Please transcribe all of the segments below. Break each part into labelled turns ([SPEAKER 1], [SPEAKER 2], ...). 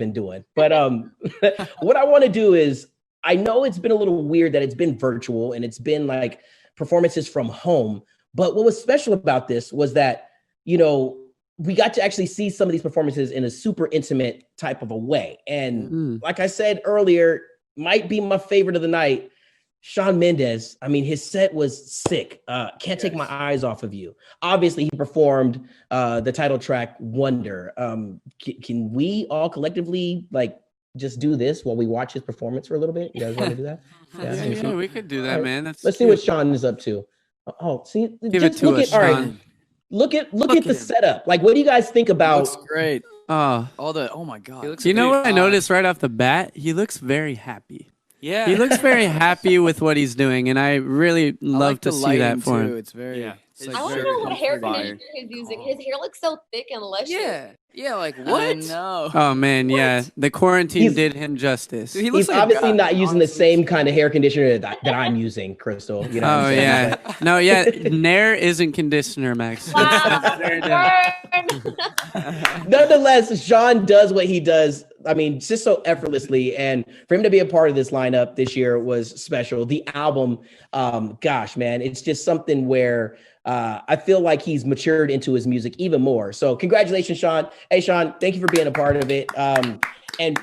[SPEAKER 1] been doing. But what I want to do is, I know it's been a little weird that it's been virtual and it's been like performances from home. But what was special about this was that, you know, we got to actually see some of these performances in a super intimate type of a way. And like I said earlier, might be my favorite of the night, Shawn Mendes. I mean, his set was sick. Can't take my eyes off of you. Obviously, he performed the title track Wonder. Can we all collectively like just do this while we watch his performance for a little bit? You guys want to do that?
[SPEAKER 2] Yeah, we could do that, right, man.
[SPEAKER 1] Let's see what Shawn is up to. Oh, see,
[SPEAKER 2] give it to us, Shawn.
[SPEAKER 1] All right. Look at the setup. Like, what do you guys think about?
[SPEAKER 3] Looks great.
[SPEAKER 2] Oh
[SPEAKER 3] My God.
[SPEAKER 2] You know what I noticed right off the bat? He looks very happy.
[SPEAKER 4] Yeah.
[SPEAKER 2] He looks very happy with what he's doing, and I really love to see that for him.
[SPEAKER 3] It's very.
[SPEAKER 4] Yeah.
[SPEAKER 3] Like
[SPEAKER 5] I want to know what hair conditioner he's using. His hair looks so thick and luscious.
[SPEAKER 3] Yeah, like what? I know.
[SPEAKER 2] Oh man, yeah. The quarantine did him justice.
[SPEAKER 3] Dude,
[SPEAKER 1] He's like obviously not using the same kind of hair conditioner that I'm using, Crystal. You know.
[SPEAKER 2] Oh yeah. No, yeah. Nair isn't conditioner, Max.
[SPEAKER 1] Nonetheless, Shawn does what he does. I mean, just so effortlessly, and for him to be a part of this lineup this year was special. The album, gosh, man, it's just something where I feel like he's matured into his music even more. So congratulations, Shawn. Hey, Shawn, thank you for being a part of it. And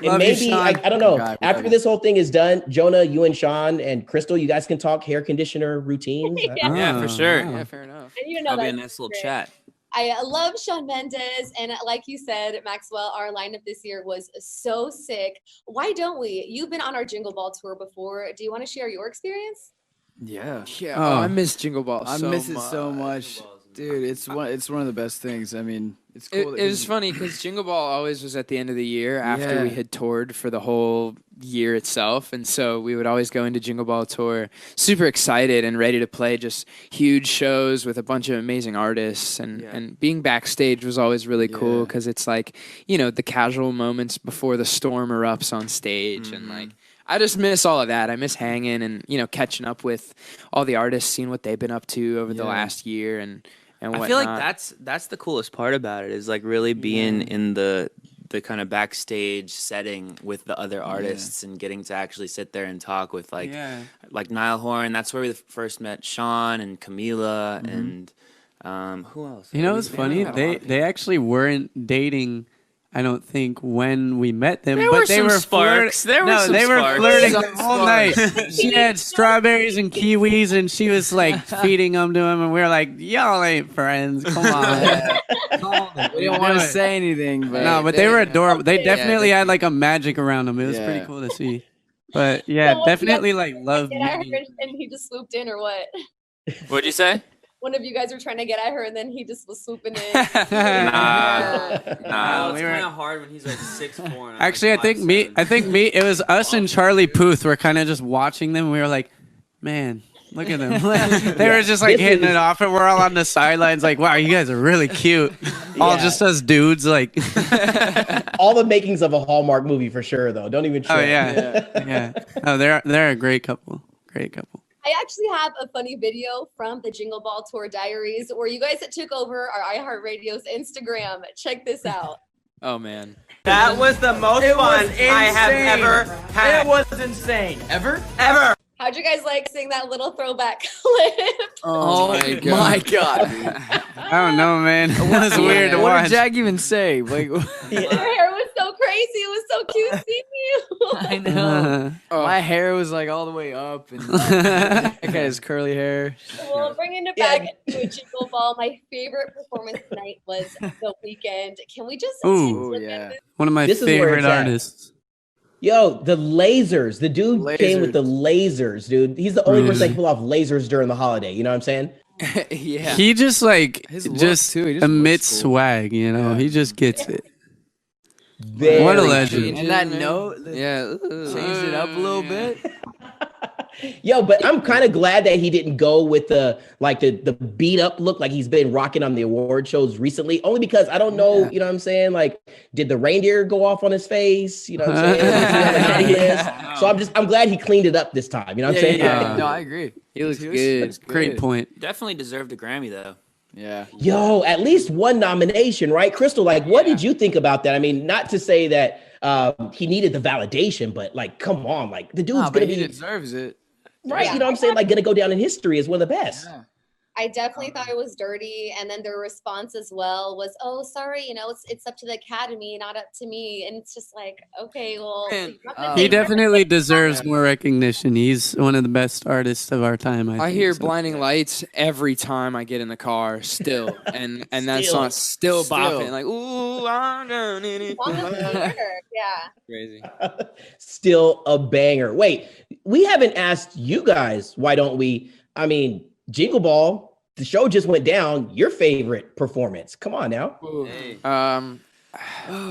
[SPEAKER 1] maybe, I don't know, after this whole thing is done, Jonah, you and Shawn and Crystal, you guys can talk hair conditioner routines.
[SPEAKER 4] Yeah, for sure.
[SPEAKER 3] Yeah, fair enough.
[SPEAKER 5] And you know,
[SPEAKER 4] That'll be a nice little chat.
[SPEAKER 5] I love Shawn Mendes, and like you said, Maxwell, our lineup this year was so sick. Why don't we? You've been on our Jingle Ball tour before. Do you want to share your experience?
[SPEAKER 3] Yeah.
[SPEAKER 6] Oh, I miss Jingle Ball.
[SPEAKER 3] I miss it so much, dude. It's one of the best things. I mean, it's cool.
[SPEAKER 6] It was funny because Jingle Ball always was at the end of the year after we had toured for the whole year itself, and so we would always go into Jingle Ball tour super excited and ready to play just huge shows with a bunch of amazing artists, and being backstage was always really cool because it's like, you know, the casual moments before the storm erupts on stage, and like I just miss all of that. I miss hanging and, you know, catching up with all the artists, seeing what they've been up to over the last year and whatnot.
[SPEAKER 4] I feel like that's the coolest part about it, is like really being in the kind of backstage setting with the other artists and getting to actually sit there and talk with like Niall Horan. That's where we first met Shawn and Camila and who else?
[SPEAKER 2] You know what's funny? They actually weren't dating, I don't think, when we met them,
[SPEAKER 4] there
[SPEAKER 2] but
[SPEAKER 4] were
[SPEAKER 2] they
[SPEAKER 4] some
[SPEAKER 2] were
[SPEAKER 4] sparks. There were some
[SPEAKER 2] they were
[SPEAKER 4] sparks.
[SPEAKER 2] flirting all night. She had strawberries and kiwis, and she was like feeding them to him, and we were like, "Y'all ain't friends. Come on."
[SPEAKER 3] We don't want to say anything, but
[SPEAKER 2] no, but they were adorable. They definitely had like a magic around them. It was pretty cool to see. But yeah,
[SPEAKER 5] So
[SPEAKER 2] definitely like love.
[SPEAKER 5] Get at her and he just swooped in, or what?
[SPEAKER 4] What'd you say?
[SPEAKER 5] One of you guys were trying to get at her, and then he just was swooping in.
[SPEAKER 4] Nah.
[SPEAKER 2] we
[SPEAKER 4] It's kind of hard when he's like 6'4".
[SPEAKER 2] Actually,
[SPEAKER 4] like
[SPEAKER 2] I think it was us and Charlie Puth were kind of just watching them. We were like, man, look at them. They were just like hitting it off, and we're all on the sidelines like, wow, you guys are really cute. All just us dudes, like.
[SPEAKER 1] All the makings of a Hallmark movie for sure, though. Don't even try.
[SPEAKER 2] Oh yeah. Oh, they're a great couple. Great couple.
[SPEAKER 5] I actually have a funny video from the Jingle Ball Tour Diaries where you guys took over our iHeartRadio's Instagram. Check this out.
[SPEAKER 6] Oh man,
[SPEAKER 7] that was the most fun I have ever had. It was insane.
[SPEAKER 3] Ever?
[SPEAKER 5] How'd you guys like seeing that little throwback clip?
[SPEAKER 3] Oh my god.
[SPEAKER 2] I don't know, man. That was weird to
[SPEAKER 3] What
[SPEAKER 2] watch.
[SPEAKER 3] did Jack even say? Like,
[SPEAKER 5] Your hair was so crazy. It was so cute seeing you.
[SPEAKER 3] I know. My hair was like all the way up, and that guy has curly hair.
[SPEAKER 5] Well, bringing it back to a Jingle Ball, my favorite performance tonight was The Weeknd. Can we just look at this?
[SPEAKER 2] One of my favorite artists.
[SPEAKER 1] Yo, the lasers. The dude came with the lasers, dude. He's the only person that can pull off lasers during the holiday. You know what I'm saying?
[SPEAKER 3] Yeah.
[SPEAKER 2] He just like just
[SPEAKER 3] too.
[SPEAKER 2] emits swag, you know. He just gets it.
[SPEAKER 1] Very
[SPEAKER 2] what a legend.
[SPEAKER 3] And that note, changed it up a little bit.
[SPEAKER 1] Yo, but I'm kind of glad that he didn't go with the beat up look like he's been rocking on the award shows recently, only because I don't know, you know what I'm saying? Like, did the reindeer go off on his face? You know what I'm saying? So I'm glad he cleaned it up this time. You know what I'm saying?
[SPEAKER 3] No, I agree.
[SPEAKER 6] he looks good.
[SPEAKER 2] Great point.
[SPEAKER 4] Definitely deserved a Grammy though.
[SPEAKER 3] Yeah.
[SPEAKER 1] Yo, at least one nomination, right? Crystal, like, what did you think about that? I mean, not to say that he needed the validation, but like, come on, like the dude's gonna
[SPEAKER 3] he
[SPEAKER 1] be
[SPEAKER 3] deserves it.
[SPEAKER 1] right.
[SPEAKER 5] Yeah.
[SPEAKER 1] You know what I'm saying? Like, gonna go down in history as one of the best.
[SPEAKER 3] Yeah.
[SPEAKER 5] I definitely thought it was dirty, and then their response as well was, "Oh, sorry, it's up to the academy, not up to me." And it's just like, okay, well,
[SPEAKER 3] Man,
[SPEAKER 5] you're not gonna
[SPEAKER 2] He
[SPEAKER 5] take
[SPEAKER 2] definitely deserves more recognition. He's one of the best artists of our time. I think,
[SPEAKER 6] hear
[SPEAKER 2] so.
[SPEAKER 6] Blinding Lights every time I get in the car still, and that
[SPEAKER 1] Still.
[SPEAKER 6] song's still bopping like, ooh, I'm down in it.
[SPEAKER 5] Song of the year. Yeah.
[SPEAKER 6] Crazy.
[SPEAKER 1] Still a banger. Wait, we haven't asked you guys, why don't we? I mean, Jingle Ball, the show just went down. Your favorite performance? Come on now.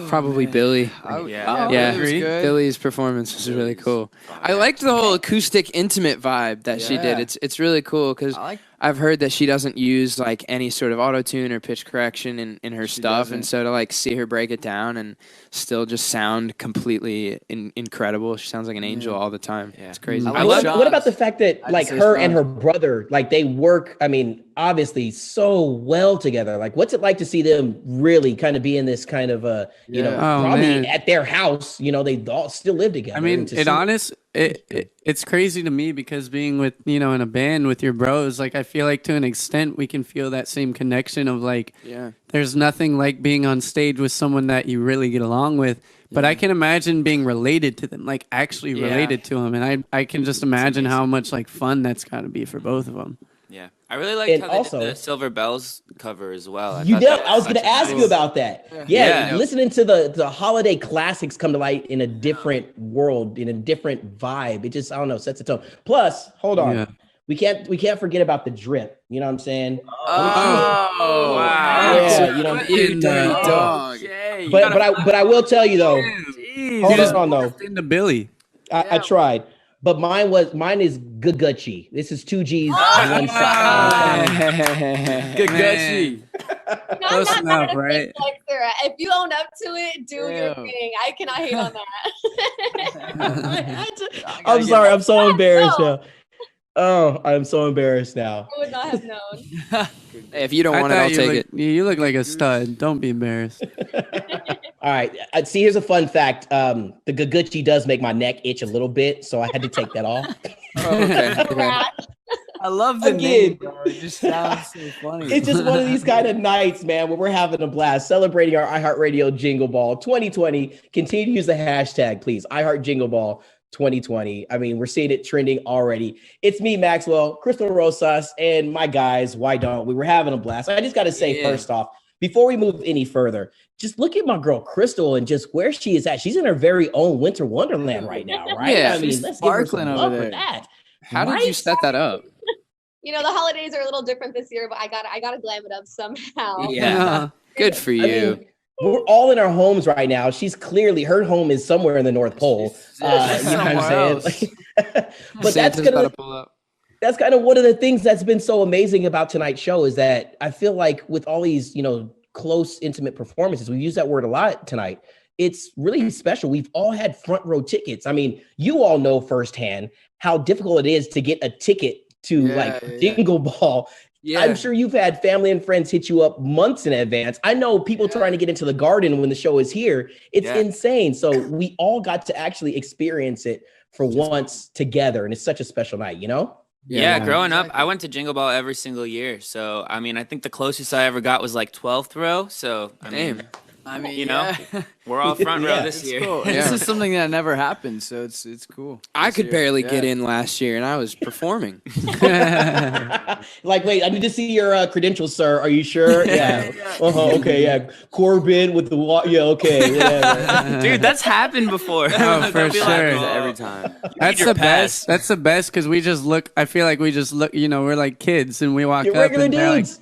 [SPEAKER 6] Probably Billy.
[SPEAKER 4] Yeah.
[SPEAKER 6] Yeah,
[SPEAKER 3] Billy was good.
[SPEAKER 6] Billy's performance was really cool. I liked the whole acoustic, intimate vibe that she did.
[SPEAKER 3] Yeah.
[SPEAKER 6] It's really cool because I've heard that she doesn't use like any sort of auto tune or pitch correction in her stuff, and so to like see her break it down and still just sound completely incredible. She sounds like an angel all the time. Yeah. It's crazy.
[SPEAKER 3] I love
[SPEAKER 1] What about the fact that
[SPEAKER 3] I'd
[SPEAKER 1] like
[SPEAKER 3] say
[SPEAKER 1] her
[SPEAKER 3] Sean.
[SPEAKER 1] and her brother, like they work, I mean, obviously so well together. Like, what's it like to see them really kind of be in this kind of you know,
[SPEAKER 2] Oh,
[SPEAKER 1] probably
[SPEAKER 2] man.
[SPEAKER 1] at their house, you know, they all still live together.
[SPEAKER 2] I mean,
[SPEAKER 1] And to see-
[SPEAKER 2] it's crazy to me because being with, in a band with your bros, like I feel like to an extent we can feel that same connection of like, there's nothing like being on stage with someone that you really get along with. But I can imagine being related to them, like actually related to them. And I can just imagine how much like fun that's got to be for both of them.
[SPEAKER 4] Yeah, I really liked
[SPEAKER 1] And
[SPEAKER 4] how they
[SPEAKER 1] also-
[SPEAKER 4] did the Silver Bells cover as well.
[SPEAKER 1] You
[SPEAKER 4] thought
[SPEAKER 1] know,
[SPEAKER 4] that
[SPEAKER 1] I was going
[SPEAKER 4] such
[SPEAKER 1] to
[SPEAKER 4] a
[SPEAKER 1] ask
[SPEAKER 4] nice-
[SPEAKER 1] you about that. Yeah, listening to the holiday classics come to light in a different world, in a different vibe. It just, I don't know, sets a tone. Plus, hold on.
[SPEAKER 2] Yeah.
[SPEAKER 1] We can't forget about the drip. You know what I'm saying?
[SPEAKER 3] Oh,
[SPEAKER 4] wow.
[SPEAKER 1] Yeah, you know,
[SPEAKER 3] You dirty dog.
[SPEAKER 1] but I will tell you though. Hold on though.
[SPEAKER 2] Into Billy.
[SPEAKER 1] I tried, but mine is Gucci. This is two G's on one side.
[SPEAKER 3] Good Gucci.
[SPEAKER 5] No,
[SPEAKER 2] Close
[SPEAKER 5] I'm not
[SPEAKER 2] enough,
[SPEAKER 5] a
[SPEAKER 2] right?
[SPEAKER 5] big flexer. If you own up to it, do your
[SPEAKER 3] Yeah.
[SPEAKER 5] thing. I cannot hate on that.
[SPEAKER 1] I'm sorry. I'm so embarrassed now. Oh, I'm so embarrassed now.
[SPEAKER 5] I would not have known.
[SPEAKER 6] Hey, if you don't want it,
[SPEAKER 2] thought
[SPEAKER 6] I'll take it.
[SPEAKER 2] You look like a stud. Don't be embarrassed.
[SPEAKER 1] All right. See, here's a fun fact. The Gucci does make my neck itch a little bit, so I had to take that off.
[SPEAKER 6] Okay.
[SPEAKER 3] I love the
[SPEAKER 1] Again.
[SPEAKER 3] name, bro. It just sounds so funny.
[SPEAKER 1] It's just one of these kind of nights, man, where we're having a blast celebrating our iHeartRadio Jingle Ball 2020. Continue to use the hashtag, please. iHeart Jingle Ball 2020. I mean, we're seeing it trending already. It's me, Maxwell, Crystal Rosas, and my guys. Why don't we? We're having a blast. I just got to say, first off, before we move any further, just look at my girl Crystal and just where she is at. She's in her very own winter wonderland right now, right?
[SPEAKER 6] Yeah,
[SPEAKER 1] I mean,
[SPEAKER 3] she's
[SPEAKER 1] let's give her some
[SPEAKER 3] sparkling over
[SPEAKER 1] love for
[SPEAKER 3] there.
[SPEAKER 1] that.
[SPEAKER 6] How did you set that up?
[SPEAKER 5] You know, the holidays are a little different this year, but I gotta glam it up somehow.
[SPEAKER 6] Yeah. Good for you.
[SPEAKER 1] I mean, we're all in our homes right now. She's clearly, her home is somewhere in the North Pole. You know what I'm saying? But that's
[SPEAKER 6] Santa's about
[SPEAKER 1] gonna
[SPEAKER 6] to pull up.
[SPEAKER 1] that's kind of one of the things that's been so amazing about tonight's show is that I feel like with all these, close, intimate performances, we use that word a lot tonight. It's really special. We've all had front row tickets. I mean, you all know firsthand how difficult it is to get a ticket to Jingle Ball.
[SPEAKER 6] Yeah.
[SPEAKER 1] I'm sure you've had family and friends hit you up months in advance. I know people trying to get into the garden when the show is here. It's insane. So we all got to actually experience it for once together. And it's such a special night,
[SPEAKER 4] Yeah, growing up, I went to Jingle Ball every single year. So, I mean, I think the closest I ever got was like 12th row. So, I mean, we're all front row this year.
[SPEAKER 3] Cool. This is something that never happened, so it's cool.
[SPEAKER 6] I could barely get in last year, and I was performing.
[SPEAKER 1] Like, wait, I need to see your credentials, sir. Are you sure? Yeah. Okay. Yeah. Corbin with the yeah. Okay. Whatever.
[SPEAKER 4] Dude, that's happened before.
[SPEAKER 2] Oh, for sure.
[SPEAKER 7] Every time.
[SPEAKER 2] That's
[SPEAKER 4] your
[SPEAKER 2] the best. That's the best because we just look. I feel like we just look. We're like kids, and we walk
[SPEAKER 1] You're
[SPEAKER 2] up
[SPEAKER 1] regular
[SPEAKER 2] and they're like,
[SPEAKER 1] dudes.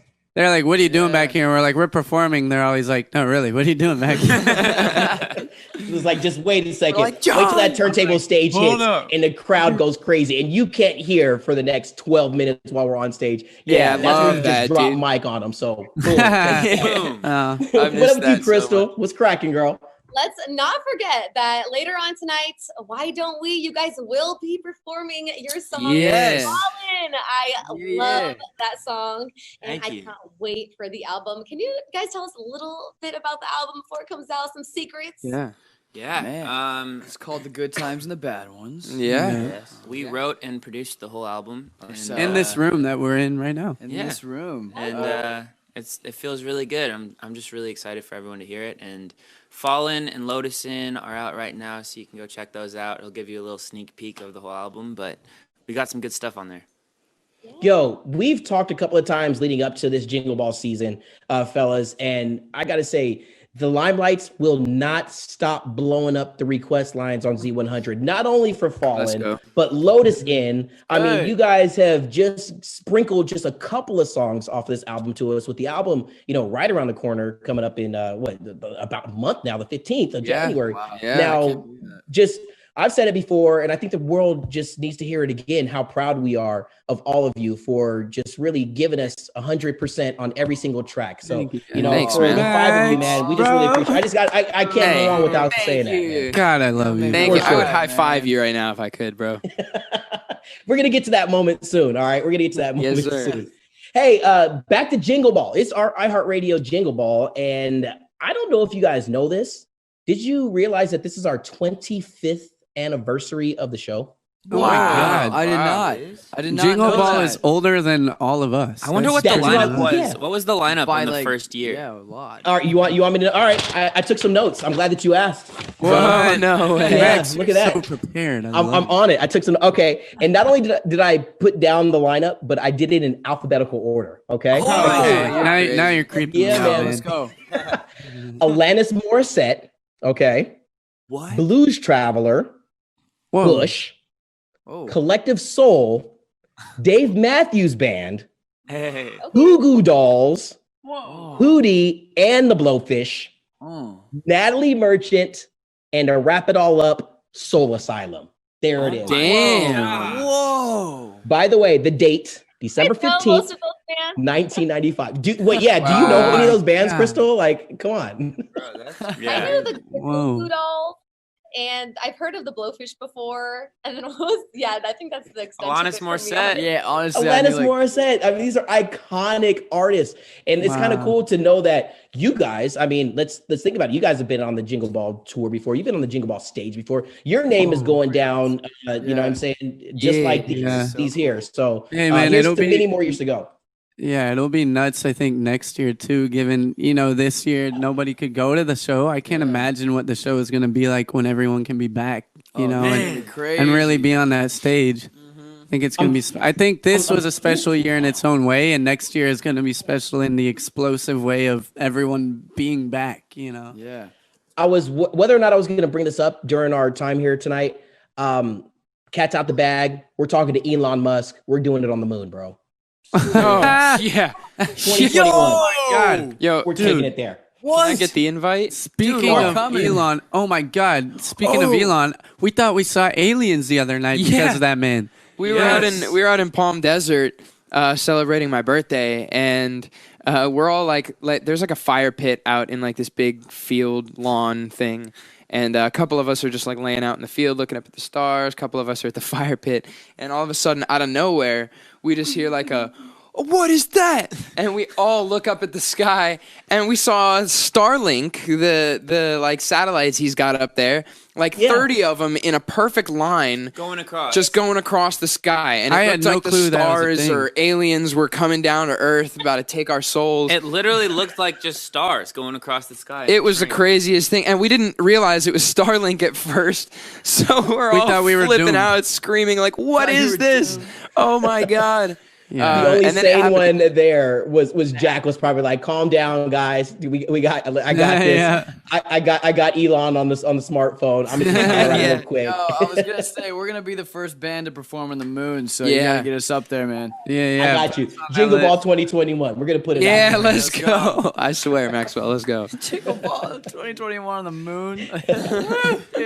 [SPEAKER 2] "What are you doing back here?" And we're like, "We're performing." They're always like, "No, really, what are you doing back here?"
[SPEAKER 1] It was like, just wait a second.
[SPEAKER 6] Like,
[SPEAKER 1] wait till that turntable stage hits
[SPEAKER 2] up.
[SPEAKER 1] and the crowd goes crazy and you can't hear for the next 12 minutes while we're on stage.
[SPEAKER 6] Yeah, I
[SPEAKER 1] that's when
[SPEAKER 6] love
[SPEAKER 1] you
[SPEAKER 6] that,
[SPEAKER 1] just drop
[SPEAKER 6] dude.
[SPEAKER 1] mic on them. So, boom.
[SPEAKER 4] Boom.
[SPEAKER 1] What up with you, Crystal? What's cracking, girl?
[SPEAKER 5] let's not forget that later on tonight, Why Don't We? You guys will be performing your song.
[SPEAKER 3] Yes.
[SPEAKER 5] Fallen. I love that song, and I can't wait for the album. Can you guys tell us a little bit about the album before it comes out? Some secrets?
[SPEAKER 6] Yeah.
[SPEAKER 3] Man. It's called The Good Times and the Bad Ones.
[SPEAKER 6] Yeah.
[SPEAKER 4] Yes. We wrote and produced the whole album. And,
[SPEAKER 2] in this room that we're in right now.
[SPEAKER 3] In this room.
[SPEAKER 4] And it feels really good. I'm just really excited for everyone to hear it. And Fallen and Lotus In are out right now, so you can go check those out. It'll give you a little sneak peek of the whole album, but we got some good stuff on there.
[SPEAKER 1] Yo, we've talked a couple of times leading up to this Jingle Ball season, fellas, and I got to say, the Limelights will not stop blowing up the request lines on Z100, not only for Fallen, but Lotus In. I mean, you guys have just sprinkled just a couple of songs off this album to us, with the album, right around the corner, coming up in about a month now, the 15th of January.
[SPEAKER 3] Wow. Yeah,
[SPEAKER 1] now, I've said it before, and I think the world just needs to hear it again, how proud we are of all of you for just really giving us 100% on every single track. So,
[SPEAKER 6] Thanks,
[SPEAKER 1] for the 5 of you, man, we just really appreciate it. I can't go on without saying that, man.
[SPEAKER 2] God, I love you.
[SPEAKER 6] Thank you. I would high five you right now if I could, bro.
[SPEAKER 1] We're going to get to that moment soon, all right? We're going to get to that moment soon. Hey, back to Jingle Ball. It's our iHeartRadio Jingle Ball, and I don't know if you guys know this. Did you realize that this is our 25th anniversary of the show?
[SPEAKER 2] Oh my God!
[SPEAKER 3] I did not.
[SPEAKER 2] Jingle
[SPEAKER 3] know
[SPEAKER 2] Ball
[SPEAKER 3] that.
[SPEAKER 2] is older than all of us.
[SPEAKER 4] I wonder what the
[SPEAKER 1] That's
[SPEAKER 4] lineup
[SPEAKER 1] what-
[SPEAKER 4] was.
[SPEAKER 1] yeah.
[SPEAKER 4] What was the lineup
[SPEAKER 3] By
[SPEAKER 4] in the
[SPEAKER 3] like-
[SPEAKER 4] first year?
[SPEAKER 3] Yeah, a lot.
[SPEAKER 1] All right, you want me to? All right, I took some notes. I'm glad that you asked.
[SPEAKER 6] Whoa, no way.
[SPEAKER 1] Yeah, look at that.
[SPEAKER 2] So prepared.
[SPEAKER 1] I'm on it. I took some. Okay, and not only did I put down the lineup, but I did it in alphabetical order. Okay.
[SPEAKER 2] Now you're creeping me
[SPEAKER 1] Yeah,
[SPEAKER 2] out,
[SPEAKER 1] man.
[SPEAKER 3] Let's go.
[SPEAKER 1] Alanis Morissette. Okay.
[SPEAKER 4] What?
[SPEAKER 1] Blues Traveler.
[SPEAKER 2] Whoa.
[SPEAKER 1] Bush.
[SPEAKER 3] Oh.
[SPEAKER 1] Collective Soul. Dave Matthews Band.
[SPEAKER 4] Hey.
[SPEAKER 1] Goo Goo Dolls.
[SPEAKER 3] Whoa.
[SPEAKER 1] Hootie and the Blowfish.
[SPEAKER 3] Oh.
[SPEAKER 1] Natalie Merchant, and to wrap it all up, Soul Asylum. There it is.
[SPEAKER 6] Damn.
[SPEAKER 3] Whoa.
[SPEAKER 1] By the way, the date, December
[SPEAKER 5] I know
[SPEAKER 1] 15th,
[SPEAKER 5] most of those bands.
[SPEAKER 1] 1995. Do you know any of those bands, Crystal? Like, come on.
[SPEAKER 5] I knew the
[SPEAKER 2] Whoa.
[SPEAKER 5] Goo Dolls, and I've heard of the Blowfish before. And then I think that's the extent.
[SPEAKER 4] Alanis Morissette.
[SPEAKER 3] Yeah, honestly. I
[SPEAKER 1] Alanis
[SPEAKER 3] knew,
[SPEAKER 1] Morissette. I mean, these are iconic artists. And it's kind of cool to know that you guys, I mean, let's think about it. You guys have been on the Jingle Ball tour before. You've been on the Jingle Ball stage before. Your name is going down, you know what I'm saying? Just like these here. So
[SPEAKER 2] Hey, man,
[SPEAKER 1] here's
[SPEAKER 2] it'll
[SPEAKER 1] to
[SPEAKER 2] be
[SPEAKER 1] many more years to go.
[SPEAKER 2] Yeah, it'll be nuts, I think, next year, too, given, this year nobody could go to the show. I can't imagine what the show is going to be like when everyone can be back, and really be on that stage. I think it's going to be, I think this was a special year in its own way, and next year is going to be special in the explosive way of everyone being back,
[SPEAKER 3] Yeah.
[SPEAKER 1] I was, whether or not I was going to bring this up during our time here tonight, cat's out the bag. We're talking to Elon Musk. We're doing it on the moon, bro.
[SPEAKER 6] Oh, yeah.
[SPEAKER 1] 2021.
[SPEAKER 6] Oh my God. Yo,
[SPEAKER 1] We're taking it there.
[SPEAKER 6] Can I get the invite?
[SPEAKER 2] Speaking of Elon, oh my God! Speaking of Elon, we thought we saw aliens the other night because of that man.
[SPEAKER 6] We were out in Palm Desert celebrating my birthday, and we're all like there's like a fire pit out in like this big field lawn thing. And a couple of us are just like laying out in the field looking up at the stars. A couple of us are at the fire pit. And all of a sudden, out of nowhere, we just hear like what is that? And we all look up at the sky, and we saw Starlink, the like satellites he's got up there, like 30 of them in a perfect line, going across the sky. And it looked like the stars or aliens were coming down to Earth, about to take our souls.
[SPEAKER 4] It literally looked like just stars going across the sky.
[SPEAKER 6] It was the craziest thing, and we didn't realize it was Starlink at first. So we thought we were flipping out, screaming like, "What is this? Oh my God!"
[SPEAKER 1] Yeah. The only sane one there was Jack. Was probably like, "Calm down, guys. I got this.
[SPEAKER 2] Yeah.
[SPEAKER 1] I got Elon on the smartphone. I'm just gonna around real quick."
[SPEAKER 3] No, I was gonna say we're gonna be the first band to perform on the moon, so you gotta get us up there, man.
[SPEAKER 1] I got you. Jingle Ball 2021. We're gonna put it.
[SPEAKER 6] Yeah, let's go. I swear, Maxwell, let's go.
[SPEAKER 3] Jingle Ball 2021 on the moon.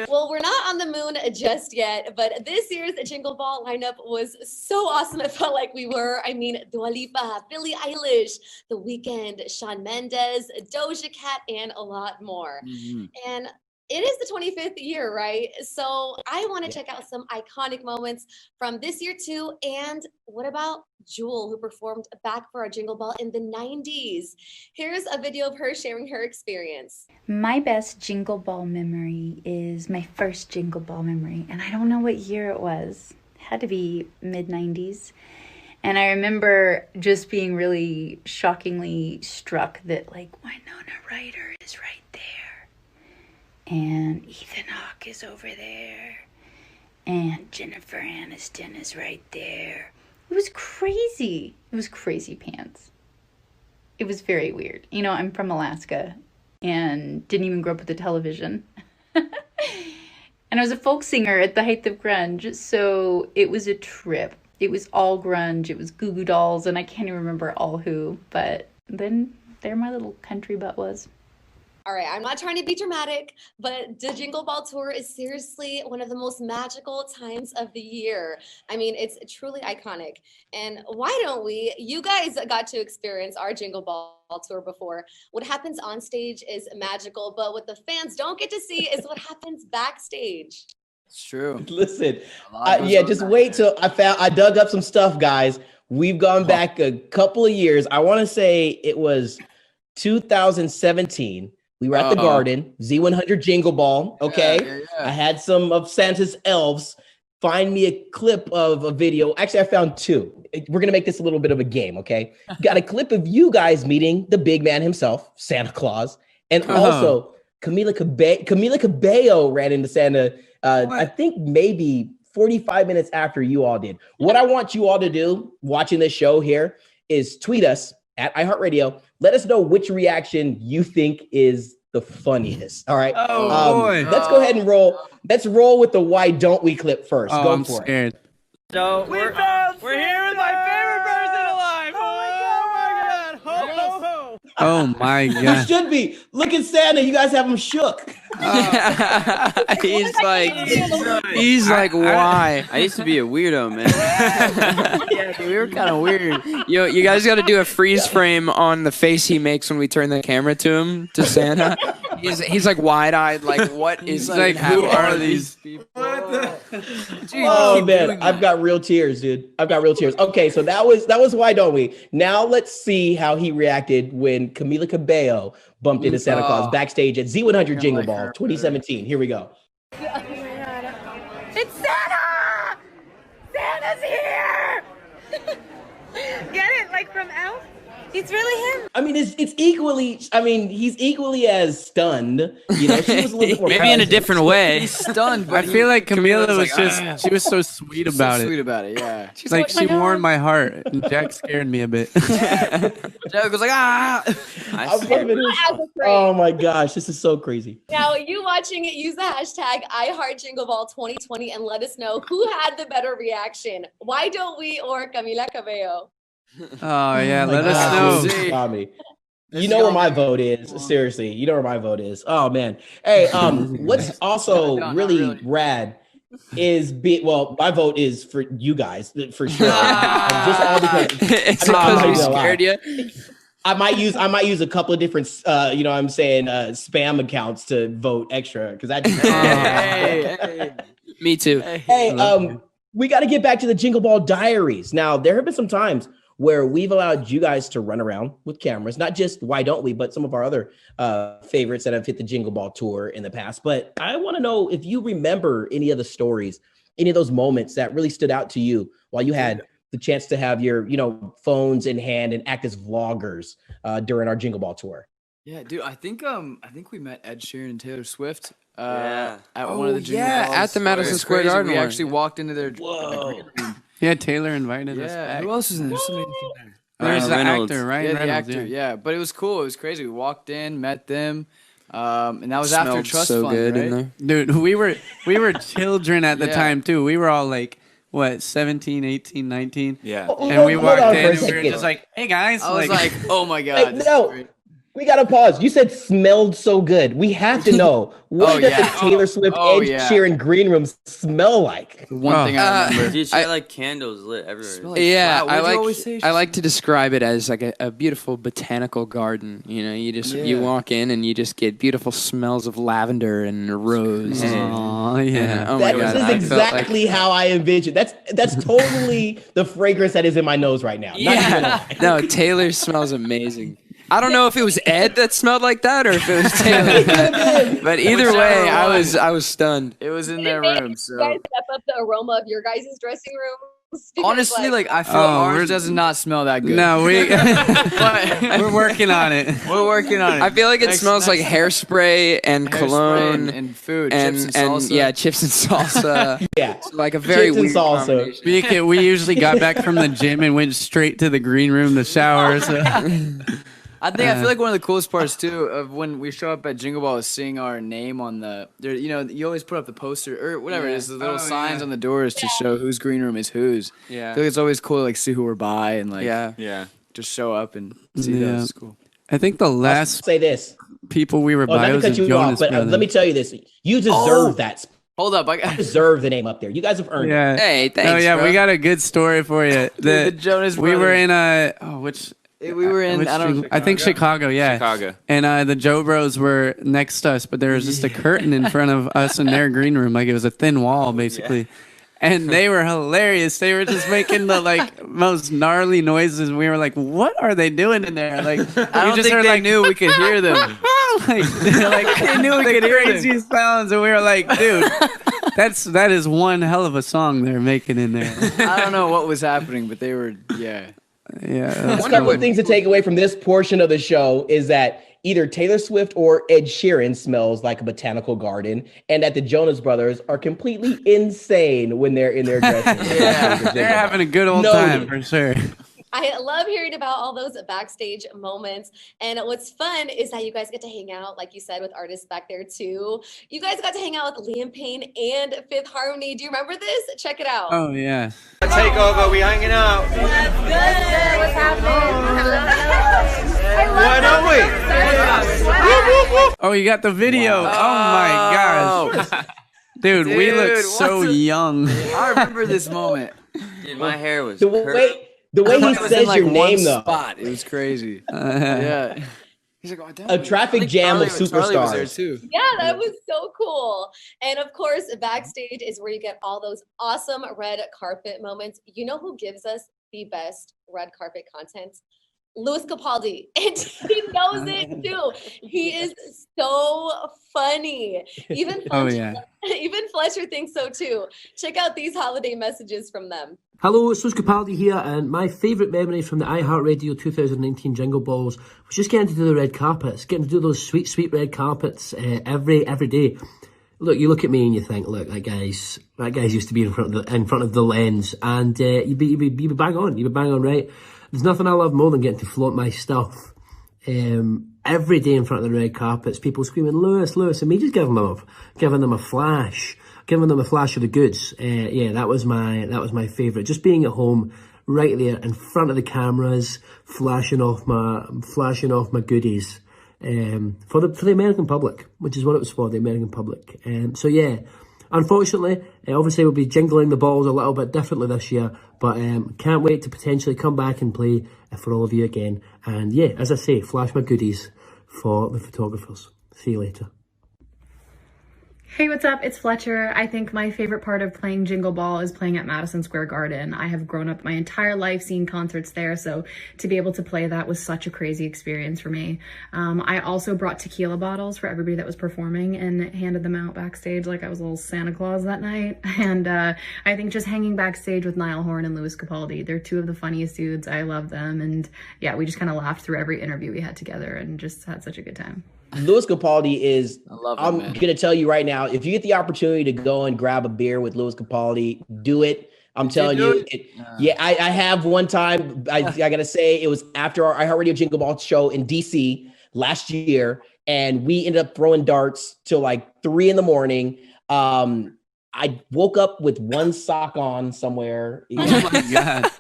[SPEAKER 5] Well, we're not on the moon just yet, but this year's Jingle Ball lineup was so awesome. It felt like we were. I mean, Dua Lipa, Billie Eilish, The Weeknd, Shawn Mendes, Doja Cat, and a lot more. And it is the 25th year, right? So I want to check out some iconic moments from this year too. And what about Jewel, who performed back for our Jingle Ball in the 90s? Here's a video of her sharing her experience.
[SPEAKER 8] My best Jingle Ball memory is my first Jingle Ball memory, and I don't know what year it was. It had to be mid-90s. And I remember just being really shockingly struck that, like, Winona Ryder is right there. And Ethan Hawke is over there. And Jennifer Aniston is right there. It was crazy. It was crazy pants. It was very weird. You know, I'm from Alaska and didn't even grow up with the television. And I was a folk singer at the height of grunge, so it was a trip. It was all grunge. It was Goo Goo Dolls, and I can't even remember all who, but then there my little country butt was.
[SPEAKER 5] All right, I'm not trying to be dramatic, but the Jingle Ball Tour is seriously one of the most magical times of the year. I mean, it's truly iconic. And why don't we? You guys got to experience our Jingle Ball Tour before. What happens on stage is magical, but what the fans don't get to see is what happens backstage.
[SPEAKER 3] It's true.
[SPEAKER 1] Listen, yeah, just wait till I dug up some stuff, guys. We've gone back a couple of years. I want to say it was 2017. We were at the Garden, Z100 Jingle Ball. Okay. Yeah. I had some of Santa's elves find me a clip of a video. Actually, I found two. We're going to make this a little bit of a game. Okay. Got a clip of you guys meeting the big man himself, Santa Claus. And also Camila Cabello ran into Santa. I think maybe 45 minutes after you all did. What I want you all to do watching this show here is tweet us at iHeartRadio. Let us know which reaction you think is the funniest. All right. Boy. Let's go ahead and roll. Let's roll with the why don't we clip first. Go
[SPEAKER 2] I'm
[SPEAKER 1] for
[SPEAKER 2] scared.
[SPEAKER 1] it.
[SPEAKER 7] So we're here with my favorite person alive. Oh my god. Ho ho ho.
[SPEAKER 2] Oh my
[SPEAKER 1] You
[SPEAKER 2] god.
[SPEAKER 1] should be. Look at Santa. You guys have him shook.
[SPEAKER 3] He's like, why?
[SPEAKER 9] I used to be a weirdo, man.
[SPEAKER 3] Yeah, dude, we were kind of weird. Yo, you guys got to do a freeze frame on the face he makes when we turn the camera to him, to Santa. He's like wide-eyed, like, what is
[SPEAKER 2] like, who are these people?
[SPEAKER 1] Oh man, I've got real tears, dude. I've got real tears. Okay, so that was why don't we? Now let's see how he reacted when Camila Cabello bumped into Santa Claus backstage at Z100 Jingle Ball 2017. Here we go.
[SPEAKER 10] It's Santa! Santa's here! Get it? Like from Elf? It's really him.
[SPEAKER 1] I mean, it's equally. I mean, he's equally as stunned. You know, she was a little bit more
[SPEAKER 9] maybe in a different way.
[SPEAKER 3] He's stunned. But
[SPEAKER 2] I feel like Camila was just, she was so sweet about it.
[SPEAKER 3] Sweet about it, yeah.
[SPEAKER 2] She's like, she warmed my heart. And Jack scared me a bit.
[SPEAKER 3] Jack was like, ah.
[SPEAKER 1] Oh my gosh, this is so crazy.
[SPEAKER 5] Now, you watching it, use the hashtag iHeartJingleBall2020 and let us know who had the better reaction. Why don't we or Camila Cabello?
[SPEAKER 2] Oh yeah, let us know.
[SPEAKER 1] Tommy. You know where my vote is. Seriously, you know where my vote is. Oh man. Hey, what's also really rad is my vote is for you guys for sure. Just all because
[SPEAKER 3] we scared you.
[SPEAKER 1] I might use a couple of different spam accounts to vote extra because I
[SPEAKER 3] hey. Me too.
[SPEAKER 1] Hey, we got to get back to the Jingle Ball Diaries. Now, there have been some times where we've allowed you guys to run around with cameras, not just why don't we, but some of our other favorites that have hit the Jingle Ball Tour in the past. But I want to know if you remember any of the stories, any of those moments that really stood out to you while you had the chance to have your, phones in hand and act as vloggers during our Jingle Ball Tour.
[SPEAKER 3] Yeah, dude, I think we met Ed Sheeran and Taylor Swift at one of the Jingle Balls.
[SPEAKER 6] At the Madison Square Garden.
[SPEAKER 3] We actually walked into their
[SPEAKER 2] Yeah, Taylor invited us back.
[SPEAKER 3] Who else was in there? Somebody there.
[SPEAKER 2] There's the actor, right?
[SPEAKER 3] Yeah, the actor. Yeah, but it was cool. It was crazy. We walked in, met them, and that was after Trust
[SPEAKER 9] so
[SPEAKER 3] Fund,
[SPEAKER 9] good
[SPEAKER 3] right?
[SPEAKER 9] in there.
[SPEAKER 2] Dude, we were children at the time too. We were all like, what, 17, 18, 19?
[SPEAKER 4] Yeah.
[SPEAKER 2] And we walked in and we were just like, hey guys.
[SPEAKER 3] I was like, oh my God.
[SPEAKER 1] Hey, We gotta pause. You said smelled so good. We have to know, what does the Taylor Swift Ed Sheeran green room smell like?
[SPEAKER 9] One thing I remember.
[SPEAKER 4] Dude, she had like candles lit everywhere.
[SPEAKER 6] I like to describe it as like a beautiful botanical garden. You know, you walk in and you just get beautiful smells of lavender and rose.
[SPEAKER 2] Oh yeah.
[SPEAKER 6] Oh my God.
[SPEAKER 1] This is exactly how I envision. That's totally the fragrance that is in my nose right now.
[SPEAKER 6] Yeah. No, Taylor smells amazing. I don't know if it was Ed that smelled like that or if it was Taylor, but either way, I was stunned.
[SPEAKER 9] It was in their room. So
[SPEAKER 5] You guys step up the aroma of your guys' dressing rooms. Because,
[SPEAKER 9] honestly, like I feel ours does not smell that good.
[SPEAKER 2] No, we're working on it.
[SPEAKER 9] We're working on it.
[SPEAKER 6] I feel like it smells like hairspray and cologne
[SPEAKER 9] and food,
[SPEAKER 6] and
[SPEAKER 9] chips and salsa.
[SPEAKER 6] chips and salsa.
[SPEAKER 1] It's
[SPEAKER 6] like a very
[SPEAKER 1] chips and
[SPEAKER 6] weird
[SPEAKER 1] salsa.
[SPEAKER 6] combination.
[SPEAKER 2] We usually got back from the gym and went straight to the green room to shower. So.
[SPEAKER 9] I feel like one of the coolest parts too of when we show up at Jingle Ball is seeing our name on the there. You know, you always put up the poster or whatever it is, the little signs on the doors to show whose green room is whose.
[SPEAKER 6] Yeah,
[SPEAKER 9] I feel like it's always cool to like see who we're by and like just show up and see those. It's cool.
[SPEAKER 2] I think the last
[SPEAKER 1] say this
[SPEAKER 2] people we were by was
[SPEAKER 1] cut you
[SPEAKER 2] Jonas
[SPEAKER 1] off, but
[SPEAKER 2] Brothers.
[SPEAKER 1] let me tell you this: you deserve that.
[SPEAKER 9] Hold up,
[SPEAKER 1] I deserve the name up there. You guys have earned it.
[SPEAKER 6] Hey, thanks.
[SPEAKER 2] Oh yeah,
[SPEAKER 6] bro.
[SPEAKER 2] we got a good story for you.
[SPEAKER 9] The Jonas
[SPEAKER 2] We were
[SPEAKER 9] Brothers.
[SPEAKER 2] in
[SPEAKER 9] we were in
[SPEAKER 2] I think Chicago, yeah.
[SPEAKER 4] Chicago.
[SPEAKER 2] And the Joe Bros were next to us, but there was just a curtain in front of us in their green room, like it was a thin wall basically. And they were hilarious. They were just making the like most gnarly noises. We were like, "What are they doing in there?" Like
[SPEAKER 9] I don't think they knew we could hear them.
[SPEAKER 2] like they knew we could hear crazy sounds, and we were like, "Dude, that is one hell of a song they're making in there."
[SPEAKER 9] I don't know what was happening, but they were
[SPEAKER 2] Yeah.
[SPEAKER 1] A couple of things to take away from this portion of the show is that either Taylor Swift or Ed Sheeran smells like a botanical garden, and that the Jonas Brothers are completely insane when they're in their dressing room.
[SPEAKER 2] They're having a good old time for sure.
[SPEAKER 5] I love hearing about all those backstage moments. And what's fun is that you guys get to hang out, like you said, with artists back there too. You guys got to hang out with Liam Payne and Fifth Harmony. Do you remember this? Check it out.
[SPEAKER 2] Oh yeah.
[SPEAKER 7] Takeover, we hanging out.
[SPEAKER 10] What's good? What's happening?
[SPEAKER 7] Why don't we?
[SPEAKER 2] Oh, you got the video.
[SPEAKER 9] Wow.
[SPEAKER 2] Oh my gosh. Dude, we look so young.
[SPEAKER 9] I remember this moment.
[SPEAKER 4] Dude, my hair was
[SPEAKER 1] the way he
[SPEAKER 9] It was
[SPEAKER 1] says
[SPEAKER 9] in, like,
[SPEAKER 1] your
[SPEAKER 9] one
[SPEAKER 1] name though.
[SPEAKER 9] spot. It was crazy. Yeah. He's like, oh, damn.
[SPEAKER 1] A traffic jam of
[SPEAKER 9] Charlie was there
[SPEAKER 1] superstars.
[SPEAKER 9] too.
[SPEAKER 5] Yeah, that was so cool. And of course, backstage is where you get all those awesome red carpet moments. You know who gives us the best red carpet content? Louis Capaldi, and he knows it too. He is so funny. Even Fletcher thinks so too. Check out these holiday messages from them.
[SPEAKER 11] Hello, it's Louis Capaldi here, and my favourite memory from the iHeartRadio 2019 Jingle Balls was just getting to do the red carpets, getting to do those sweet, sweet red carpets every day. Look, you look at me and you think, look, that guy's used to be in front of the lens, and you'd be bang on, right? There's nothing I love more than getting to flaunt my stuff every day in front of the red carpets. People screaming, Lewis, and me just giving them a flash of the goods. That was my favourite. Just being at home, right there in front of the cameras, flashing off my goodies for the American public, which is what it was for, the American public. Unfortunately, obviously we'll be jingling the balls a little bit differently this year, but can't wait to potentially come back and play for all of you again. And yeah, as I say, flash my goodies for the photographers. See you later.
[SPEAKER 12] Hey, what's up? It's Fletcher. I think my favorite part of playing Jingle Ball is playing at Madison Square Garden. I have grown up my entire life seeing concerts there, so to be able to play that was such a crazy experience for me. I also brought tequila bottles for everybody that was performing and handed them out backstage like I was a little Santa Claus that night. And I think just hanging backstage with Niall Horan and Louis Capaldi, they're two of the funniest dudes. I love them. And yeah, we just kind of laughed through every interview we had together and just had such a good time.
[SPEAKER 1] Louis Capaldi is, I'm
[SPEAKER 9] man.
[SPEAKER 1] going to tell you right now, if you get the opportunity to go and grab a beer with Louis Capaldi, do it. I'm telling you. I have one time, I got to say, it was after our iHeartRadio Jingle Ball show in DC last year, and we ended up throwing darts till like 3 a.m. I woke up with one sock on somewhere.
[SPEAKER 2] Oh my God.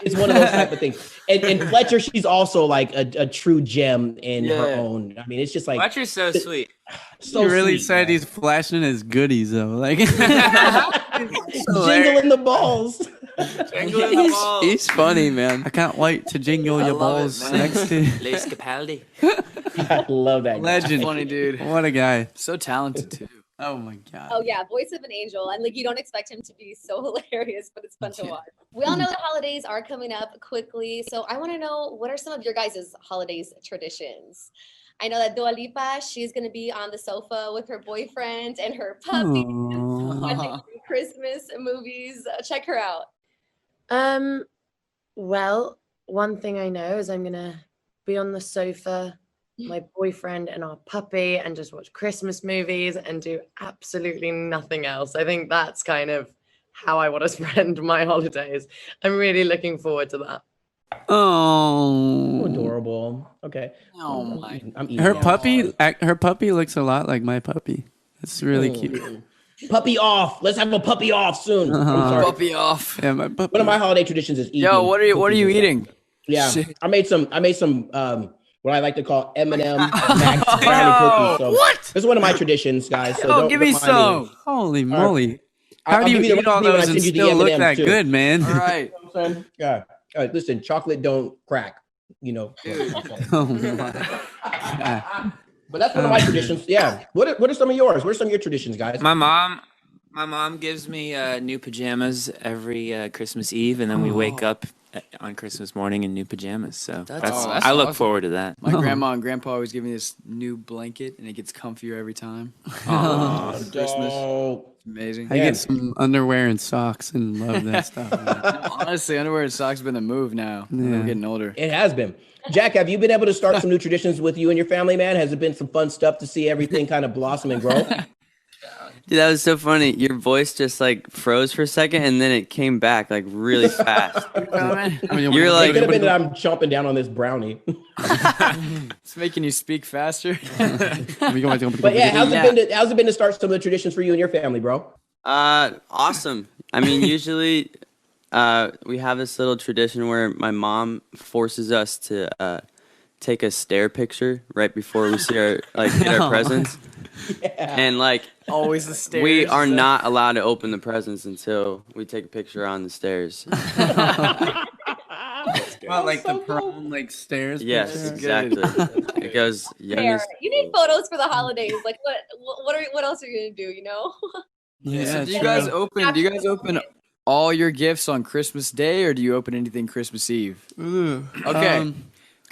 [SPEAKER 1] It's one of those type of things. And Fletcher, she's also like a true gem in her own. I mean, it's just like
[SPEAKER 4] Fletcher's so sweet.
[SPEAKER 1] So
[SPEAKER 2] he really
[SPEAKER 1] sweet,
[SPEAKER 2] said
[SPEAKER 1] man.
[SPEAKER 2] he's flashing his goodies though. Like
[SPEAKER 1] jingling the balls.
[SPEAKER 3] He's funny, man.
[SPEAKER 2] I can't wait to jingle your balls next to
[SPEAKER 4] Les Capaldi.
[SPEAKER 1] I love that guy.
[SPEAKER 2] legend.
[SPEAKER 9] Funny dude.
[SPEAKER 2] What a guy.
[SPEAKER 9] So talented too.
[SPEAKER 2] Oh my god.
[SPEAKER 5] Oh yeah, voice of an angel, and like you don't expect him to be so hilarious, but it's fun to watch. We all know the holidays are coming up quickly, so I want to know, what are some of your guys' holidays traditions? I know that Dua Lipa, she's gonna be on the sofa with her boyfriend and her puppy, watching Christmas movies. Check her out.
[SPEAKER 13] Well, one thing I know is I'm gonna be on the sofa, my boyfriend and our puppy, and just watch Christmas movies and do absolutely nothing else. I think that's kind of how I want to spend my holidays. I'm really looking forward to that.
[SPEAKER 2] Oh,
[SPEAKER 1] adorable. Okay.
[SPEAKER 9] Oh my.
[SPEAKER 1] I'm eating
[SPEAKER 2] her
[SPEAKER 1] now.
[SPEAKER 2] puppy looks a lot like my puppy. It's really cute.
[SPEAKER 1] Puppy off. Let's have a puppy off soon. I'm sorry.
[SPEAKER 9] Puppy off.
[SPEAKER 2] Yeah, my puppy.
[SPEAKER 1] One of my holiday traditions is eating.
[SPEAKER 9] Yo, what are you eating?
[SPEAKER 1] Yeah,
[SPEAKER 9] Shit.
[SPEAKER 1] I made some what I like to call M&M Max brownie cookies. So
[SPEAKER 9] What?
[SPEAKER 1] this is one of my traditions, guys. So
[SPEAKER 2] Oh,
[SPEAKER 1] don't
[SPEAKER 2] give me
[SPEAKER 1] mind
[SPEAKER 2] some. Holy moly! How
[SPEAKER 1] I'll
[SPEAKER 2] do you
[SPEAKER 1] give you the
[SPEAKER 2] eat all
[SPEAKER 1] recipe when I
[SPEAKER 2] those
[SPEAKER 1] send
[SPEAKER 2] and
[SPEAKER 1] you the
[SPEAKER 2] still look
[SPEAKER 1] M&Ms
[SPEAKER 2] that
[SPEAKER 1] too.
[SPEAKER 2] good, man?
[SPEAKER 9] All right.
[SPEAKER 1] You know what I'm saying? Yeah. All right, listen, chocolate don't crack. You know.
[SPEAKER 2] Oh my god.
[SPEAKER 1] But that's one of my traditions. Yeah. What are some of yours? What are some of your traditions, guys?
[SPEAKER 4] My mom gives me new pajamas every Christmas Eve, and then we wake up on Christmas morning in new pajamas. So
[SPEAKER 9] that's
[SPEAKER 4] I look
[SPEAKER 9] awesome.
[SPEAKER 4] forward to that.
[SPEAKER 9] My grandma and grandpa always give me this new blanket, and it gets comfier every time.
[SPEAKER 1] Oh,
[SPEAKER 9] Christmas.
[SPEAKER 1] dope.
[SPEAKER 9] Amazing.
[SPEAKER 2] I get some underwear and socks and love that stuff. Man.
[SPEAKER 9] Honestly, underwear and socks have been the move now.
[SPEAKER 2] Yeah.
[SPEAKER 9] We're getting older.
[SPEAKER 1] It has been. Jack, have you been able to start some new traditions with you and your family, man? Has it been some fun stuff to see everything kind of blossom and grow?
[SPEAKER 14] Dude, that was so funny. Your voice just like froze for a second, and then it came back like really fast. You're
[SPEAKER 1] It
[SPEAKER 14] like,
[SPEAKER 1] could have been that I'm chomping down on this brownie.
[SPEAKER 9] It's making you speak faster.
[SPEAKER 1] But yeah, how's it been to start some of the traditions for you and your family, bro?
[SPEAKER 14] awesome. I mean, usually we have this little tradition where my mom forces us to take a stare picture right before we see our get our presents. And like
[SPEAKER 9] always the stairs.
[SPEAKER 14] We are not allowed to open the presents until we take a picture on the stairs.
[SPEAKER 2] Well, like the prom, like stairs.
[SPEAKER 14] Yes,
[SPEAKER 2] picture?
[SPEAKER 14] exactly. It goes
[SPEAKER 5] Fair.
[SPEAKER 14] youngest.
[SPEAKER 5] You need photos for the holidays. Like what else are you gonna do? You know?
[SPEAKER 9] So do you guys open all your gifts on Christmas Day, or do you open anything Christmas Eve? Okay.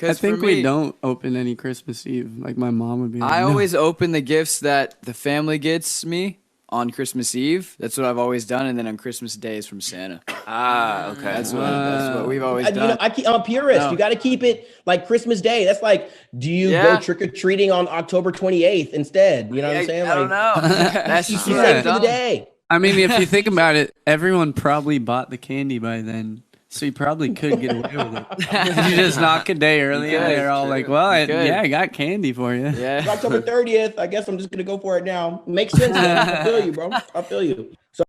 [SPEAKER 2] I think we don't open any Christmas Eve. Like my mom would be. Like,
[SPEAKER 9] I
[SPEAKER 2] "No."
[SPEAKER 9] always open the gifts that the family gets me on Christmas Eve. That's what I've always done, and then on Christmas Day is from Santa.
[SPEAKER 4] Ah, okay.
[SPEAKER 9] That's what we've always done.
[SPEAKER 1] You know, I'm a purist.
[SPEAKER 9] No.
[SPEAKER 1] You got to keep it like Christmas Day. That's like, do you go trick or treating on October 28th instead? You know what I'm saying?
[SPEAKER 9] I don't know. That's
[SPEAKER 1] you
[SPEAKER 9] just
[SPEAKER 1] save
[SPEAKER 9] what
[SPEAKER 1] it
[SPEAKER 9] I've
[SPEAKER 1] for the
[SPEAKER 9] done.
[SPEAKER 1] day.
[SPEAKER 2] I mean, if you think about it, everyone probably bought the candy by then. So you probably could get away with it. You just knock a day early,
[SPEAKER 9] You
[SPEAKER 2] and
[SPEAKER 9] could,
[SPEAKER 2] they're all
[SPEAKER 9] true.
[SPEAKER 2] like, "Well,
[SPEAKER 9] You could.
[SPEAKER 2] I got candy for you."
[SPEAKER 9] Yeah.
[SPEAKER 1] It's October 30th. I guess I'm just gonna go for it now. Makes sense. Man. I feel you, bro. I feel you. So